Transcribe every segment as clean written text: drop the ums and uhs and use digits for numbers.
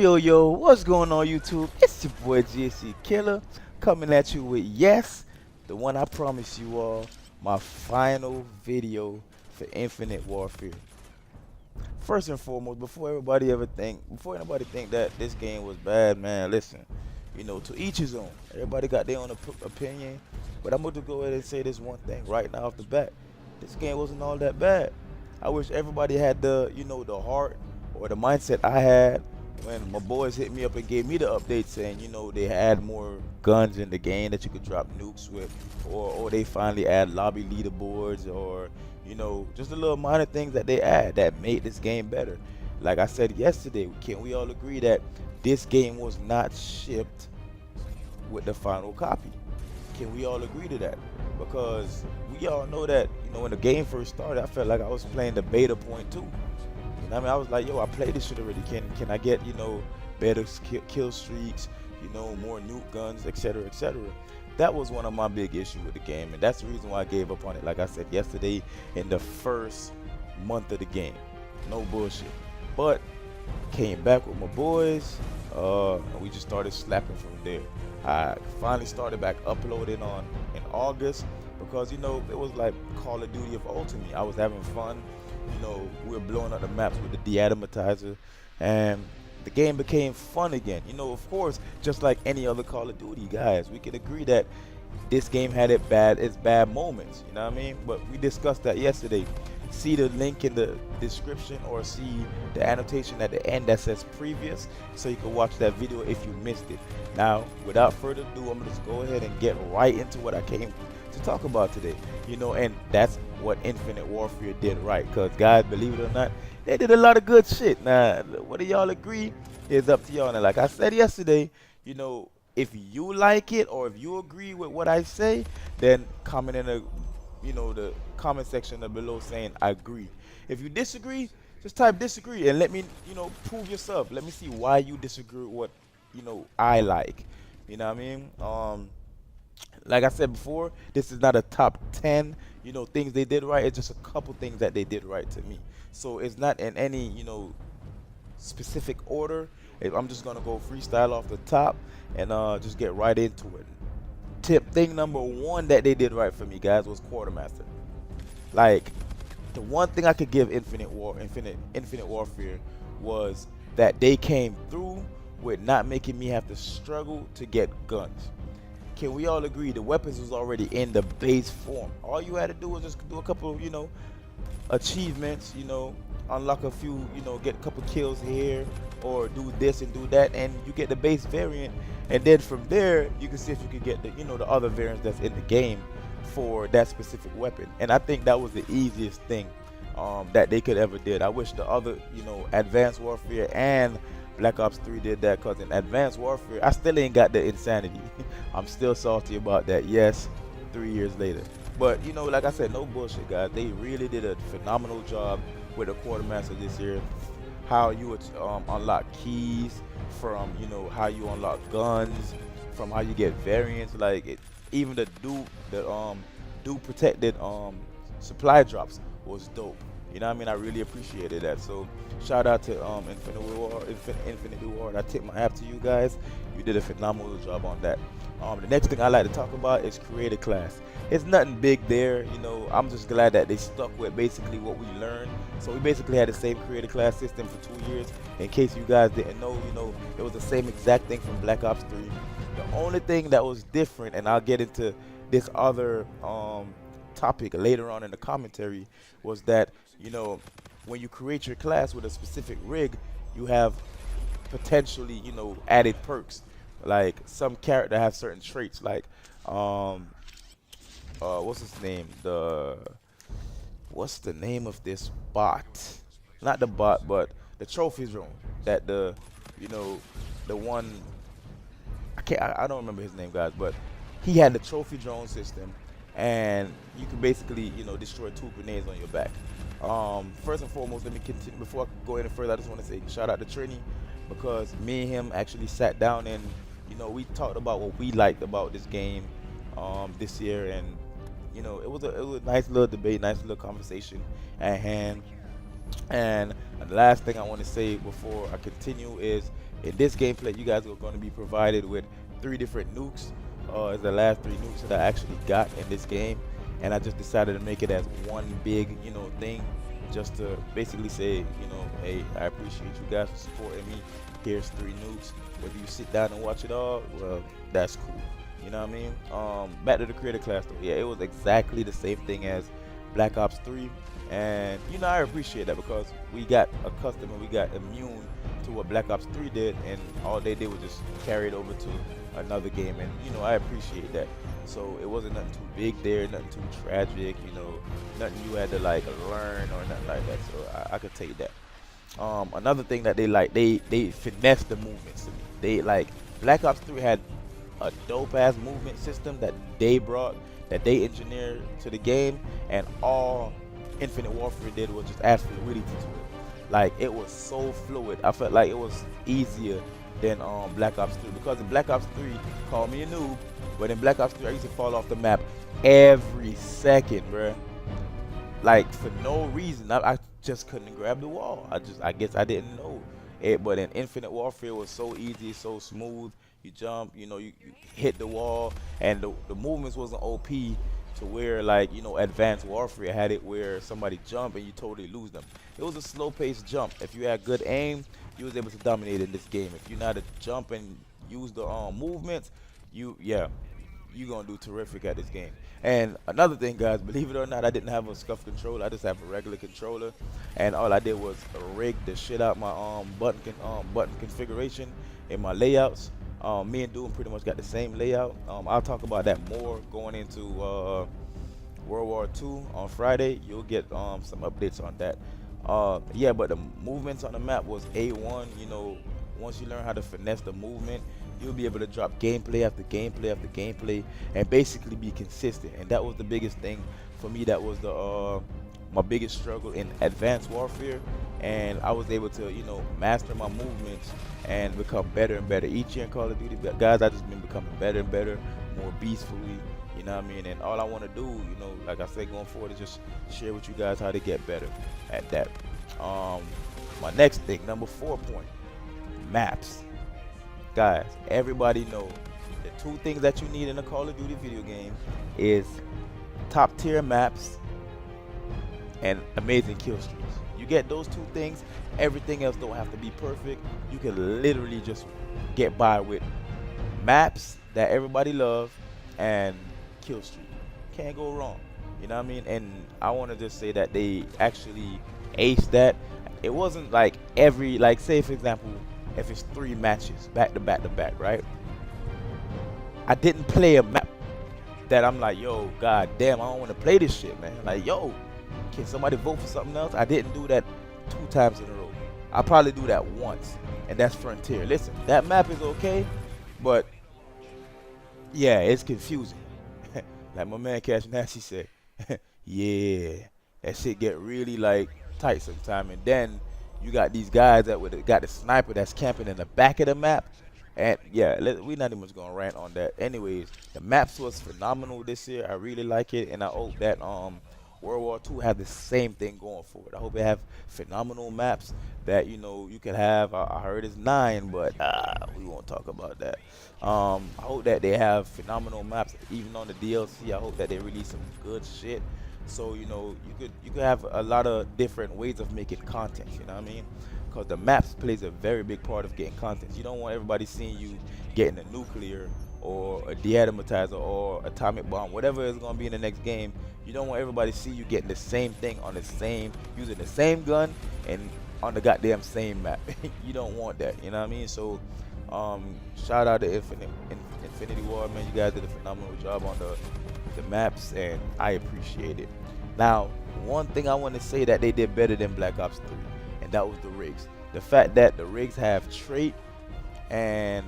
Yo, what's going on YouTube? It's your boy GSC Killer coming at you with, yes, the one I promised you all, my final video for Infinite Warfare. First and foremost, before anybody think that this game was bad, man, listen, to each his own. Everybody got their own opinion, but I'm going to go ahead and say this one thing right now off the bat. This game wasn't all that bad. I wish everybody had the heart or the mindset I had when my boys hit me up and gave me the update saying, they had more guns in the game that you could drop nukes with, or they finally add lobby leaderboards, or just the little minor things that they add that made this game better. Like I said yesterday, can we all agree that this game was not shipped with the final copy? Can we all agree to that? Because we all know that, when the game first started, I felt like I was playing the beta point too. I was like, yo, I played this shit already. Can I get, better kill streaks, more nuke guns, etc., etc. That was one of my big issues with the game, and that's the reason why I gave up on it. Like I said yesterday, in the first month of the game, no bullshit. But came back with my boys, and we just started slapping from there. I finally started back uploading in August because it was like Call of Duty of old to me. I was having fun. We were blowing up the maps with the DE-ATOMIZER, and the game became fun again. Of course, just like any other Call of Duty, guys, we can agree that this game had its bad moments. You know what I mean? But we discussed that yesterday. See the link in the description, or see the annotation at the end that says previous, so you can watch that video if you missed it. Now, without further ado, I'm gonna just go ahead and get right into what I came to talk about today. And that's what Infinite Warfare did right, because guys, believe it or not, they did a lot of good shit. Now, whether y'all agree is up to y'all. And like I said yesterday, if you like it or if you agree with what I say, then comment in the comment section below saying I agree. If you disagree, just type disagree and let me prove yourself. Let me see why you disagree with what I like. You know what I mean? Like I said before, this is not a top 10 things they did right. It's just a couple things that they did right to me. So it's not in any specific order. I'm just gonna go freestyle off the top and just get right into it. Thing number one that they did right for me, guys, was Quartermaster. Like, the one thing I could give Infinite Warfare was that they came through with not making me have to struggle to get guns. Can we all agree the weapons was already in the base form? All you had to do was just do a couple achievements, unlock a few, get a couple kills here, or do this and do that, and you get the base variant. And then from there, you can see if you can get the other variants that's in the game for that specific weapon. And I think that was the easiest thing that they could ever did. I wish the other, Advanced Warfare and Black Ops 3 did that, because in Advanced Warfare, I still ain't got the insanity. I'm still salty about that, yes, 3 years later. But, like I said, no bullshit, guys. They really did a phenomenal job with the Quartermaster this year. How you would unlock keys, from how you unlock guns, from how you get variants, like even the do protected supply drops was dope. I mean, I really appreciated that. So shout out to Infinity Ward. I tip my hat to you guys. You did a phenomenal job on that. The next thing I like to talk about is creator class. It's nothing big there, I'm just glad that they stuck with basically what we learned. So we basically had the same creator class system for 2 years. In case you guys didn't know, it was the same exact thing from Black Ops 3. The only thing that was different, and I'll get into this other topic later on in the commentary, was that when you create your class with a specific rig, you have potentially added perks. Like, some character has certain traits, like what's his name? What's the name of this bot? Not the bot, but the trophy drone. That the one, I don't remember his name, guys, but he had the trophy drone system, and you can basically destroy 2 grenades on your back. First and foremost, let me continue. Before I go any further, I just want to say shout out to Trini, because me and him actually sat down and we talked about what we liked about this game this year, and it was a nice little debate, nice little conversation at hand. And the last thing I want to say before I continue is In this gameplay, you guys are going to be provided with 3 different nukes. It's the last 3 nukes that I actually got in this game, and I just decided to make it as one big, thing, just to basically say, hey, I appreciate you guys for supporting me. Here's 3 nukes. Whether you sit down and watch it all, well, that's cool. You know what I mean? Back to the creator class though. Yeah, it was exactly the same thing as Black Ops 3, and I appreciate that because we got accustomed and we got immune to what Black Ops 3 did, and all they did was just carry it over to another game, and I appreciate that. So it wasn't nothing too big there, nothing too tragic, nothing you had to like learn or nothing like that. So I could take that. Another thing that they finessed the movements to me. They like Black Ops 3 had a dope ass movement system that they brought, that they engineered to the game, and all Infinite Warfare did was just add fluidity to it. Like it was so fluid. I felt like it was easier than Black Ops 3, because in Black Ops 3, call me a noob, but in Black Ops 3 I used to fall off the map every second, bruh. Like for no reason. I just couldn't grab the wall. I guess I didn't know it. But in Infinite Warfare it was so easy, so smooth. You jump, you hit the wall, and the movements wasn't OP to where like Advanced Warfare had it where somebody jump and you totally lose them. It was a slow paced jump. If you had good aim, you was able to dominate in this game. If you know how to jump and use the movements, you gonna do terrific at this game. And another thing, guys, believe it or not, I didn't have a scuff controller. I just have a regular controller, and all I did was rig the shit out my button configuration in my layouts. Me and Doom pretty much got the same layout. I'll talk about that more going into World War II on Friday. You'll get some updates on that. Yeah, but the movements on the map was A1. Once you learn how to finesse the movement, you'll be able to drop gameplay after gameplay after gameplay and basically be consistent. And that was the biggest thing for me. That was the my biggest struggle in Advanced Warfare, and I was able to master my movements and become better and better each year in Call of Duty. But guys, I just been becoming better and better, more beastfully. You know what I mean? And all I want to do, like I said, going forward, is just share with you guys how to get better at that. My next thing, number 4 point, maps. Guys, everybody know the 2 things that you need in a Call of Duty video game is top tier maps and amazing kill streaks. You get those 2 things, everything else don't have to be perfect. You can literally just get by with maps that everybody love and kill streak. Can't go wrong. You know what I mean? And I want to just say that they actually aced that. It wasn't like every, like say for example, if it's 3 matches back to back to back, right? I didn't play a map that I'm like, yo, god damn, I don't want to play this shit, man. Like, yo, can somebody vote for something else? I didn't do that 2 times in a row. I probably do that once, and that's Frontier. Listen, that map is okay, but yeah, it's confusing. Like my man Cash Nasty said, yeah, that shit get really like tight sometime, and then you got these guys that got the sniper that's camping in the back of the map. And yeah, we're not even gonna rant on that. Anyways, the maps was phenomenal this year. I really like it, and I hope that World War II have the same thing going for it. I hope they have phenomenal maps that you can have. I heard it's 9, but we won't talk about that. I hope that they have phenomenal maps even on the DLC. I hope that they release some good shit. So you could have a lot of different ways of making content. You know what I mean? Because the maps plays a very big part of getting content. You don't want everybody seeing you getting a nuclear or a DE-ATOMIZER or atomic bomb, whatever is gonna be in the next game. You don't want everybody to see you getting the same thing on the same, using the same gun and on the goddamn same map. You don't want that. You know what I mean? So shout out to Infinity War, man. You guys did a phenomenal job on the maps, and I appreciate it. Now, one thing I want to say that they did better than Black Ops 3, and that was the rigs. The fact that the rigs have trait and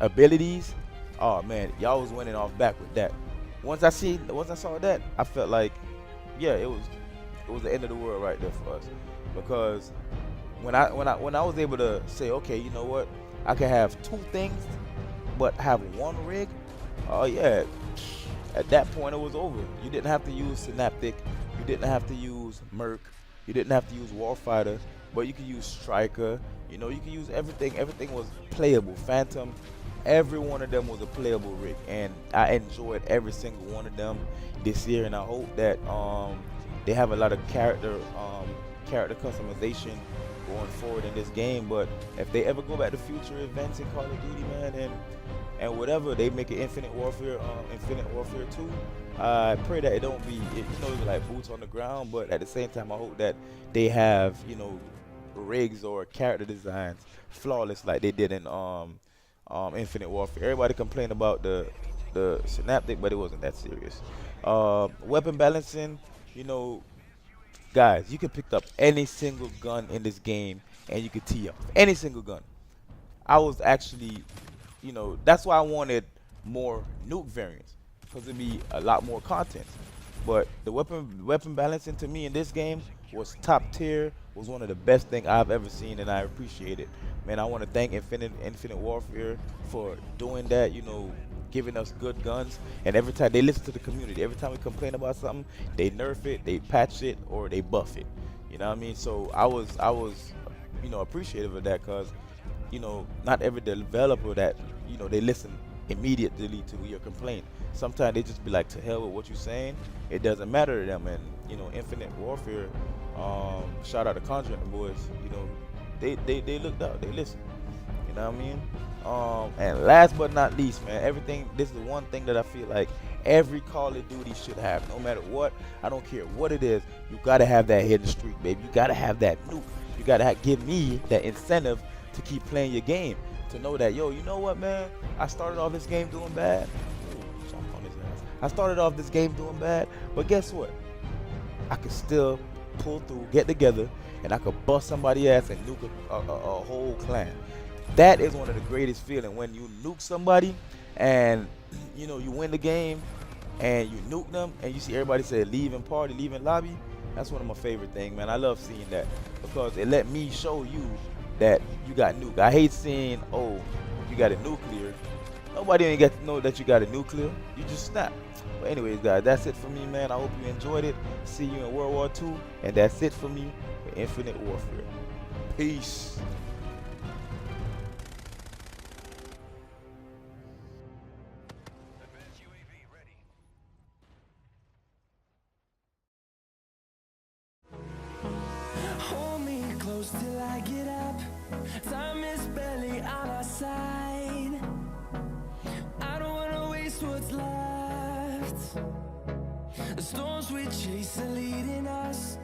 abilities. Oh man, y'all was winning off back with that. Once I saw that, I felt like, yeah, it was the end of the world right there for us. Because when I was able to say, okay, you know what, I can have 2 things, but have 1 rig. Oh yeah, at that point it was over. You didn't have to use Synaptic, you didn't have to use Merc, you didn't have to use Warfighter. but you can use striker. You know, you can use everything. Everything was playable. Phantom, every one of them was a playable rig, and I enjoyed every single one of them this year. And I hope that they have a lot of character customization going forward in this game. But if they ever go back to future events in Call of Duty, man, and whatever they make it Infinite Warfare 2, I pray that it don't be, like boots on the ground. But at the same time, I hope that they have, rigs or character designs flawless like they did in Infinite Warfare. Everybody complained about the synaptic, but it wasn't that serious. Weapon balancing, you know, guys, you can pick up any single gun in this game and you could tee off any single gun. I was actually, that's why I wanted more nuke variants, because it'd be a lot more content. But the weapon balancing to me in this game was top tier, was one of the best things I've ever seen, and I appreciate it. Man, I want to thank Infinite Warfare for doing that, giving us good guns. And every time they listen to the community, every time we complain about something, they nerf it, they patch it, or they buff it. You know what I mean? So I was appreciative of that, because not every developer that they listen immediately to your complaint. Sometimes they just be like, to hell with what you're saying. It doesn't matter to them. And Infinite Warfare, shout out to Conjuring the boys. They looked out, they listened. You know what I mean? And last but not least, man, this is the one thing that I feel like every Call of Duty should have. No matter what, I don't care what it is, you gotta have that hidden streak, baby. You gotta have that nuke. You gotta give me that incentive to keep playing your game. To know that, yo, you know what, man? I started off this game doing bad. I started off this game doing bad, but guess what? I could still pull through, get together, and I could bust somebody's ass and nuke a whole clan. That is one of the greatest feelings, when you nuke somebody and you win the game and you nuke them and you see everybody say leave in party, leave in lobby. That's one of my favorite things, man. I love seeing that, because it let me show you that you got nuke. I hate seeing, oh, you got a nuclear. Nobody ain't get to know that you got a nuclear. You just snap. But anyways, guys, that's it for me, man. I hope you enjoyed it. See you in World War II. And that's it for me for Infinite Warfare. Peace. Hold me close till I get up. Time is barely on our side. I don't wanna waste what's left. The storms we chase are leading us.